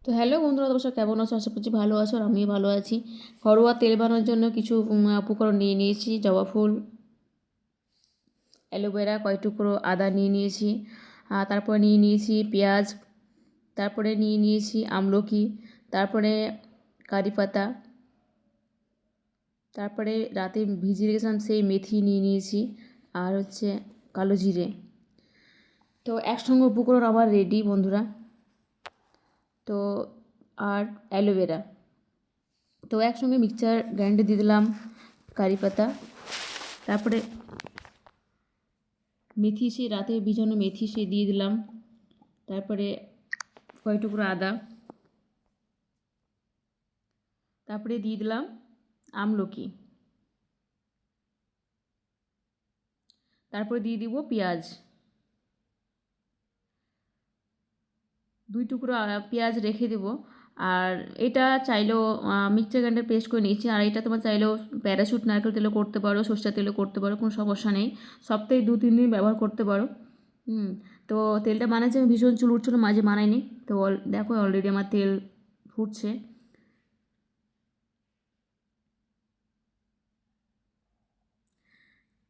তো হ্যালো বন্ধুরা, তোমরা কেমন আছো? আশা করছি ভালো আছো, আর আমিও ভালো আছি। ঘরোয়া তেল বানানোর জন্য কিছু উপকরণ নিয়ে নিয়েছি। জবা ফুল, অ্যালোভেরা, কয়েক টুকরো আদা নিয়ে নিয়েছি। তারপরে নিয়ে নিয়েছি পেঁয়াজ, তারপরে নিয়ে নিয়েছি আমলকি, তারপরে কারি পাতা, তারপরে রাতে ভিজিয়ে রেখেছিলাম সেই মেথি নিয়ে নিয়েছি, আর হচ্ছে কালো জিরে। তো একসঙ্গে উপকরণ আমার রেডি বন্ধুরা। তো আর অ্যালোভেরা, তো একসঙ্গে মিক্সচার গ্রাইন্ডে দিয়ে দিলাম কারি পাতা, তারপরে মেথি, সে রাতে ভিজানো মেথি সে দিয়ে দিলাম, তারপরে কয়েক টুকরো আদা, তারপরে দিয়ে দিলাম আমলকি, তারপরে দিয়ে দিব পেঁয়াজ, 2 টুকরো পেঁয়াজ রেখে দেবো। আর এটা চাইলেও মিক্সচার গ্রাইন্ডার পেস্ট করে নিয়েছি। আর এটা তোমার চাইলেও প্যারাশুট নারকেল তেলও করতে পারো, সরষের তেলও করতে পারো, কোনো সমস্যা নেই। সপ্তাহে 2-3 দিন ব্যবহার করতে পারো। তো তেলটা বানাচ্ছি আমি, ভীষণ চুল উঠছিল, মাঝে বানাইনি। তো দেখো অলরেডি আমার তেল ফুটছে।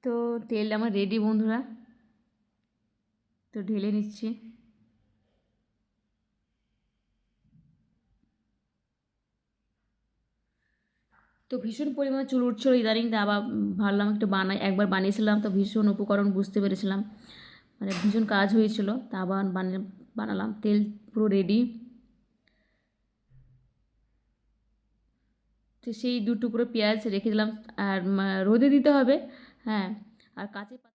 তো তেল আমার রেডি বন্ধুরা, তো ঢেলে নিচ্ছি। তো ভীষণ পরিমাণে চুল উঠছিল ইদানিং, তা আবার ভাবলাম একটু বানাই। একবার বানিয়েছিলাম তো ভীষণ উপকরণ বুঝতে পেরেছিলাম, মানে ভীষণ কাজ হয়েছিল, তা আবার বানালাম। তেল পুরো রেডি। তো সেই 2 টুকরো পেঁয়াজ রেখে দিলাম, আর রোদে দিতে হবে। হ্যাঁ, আর কাঁচা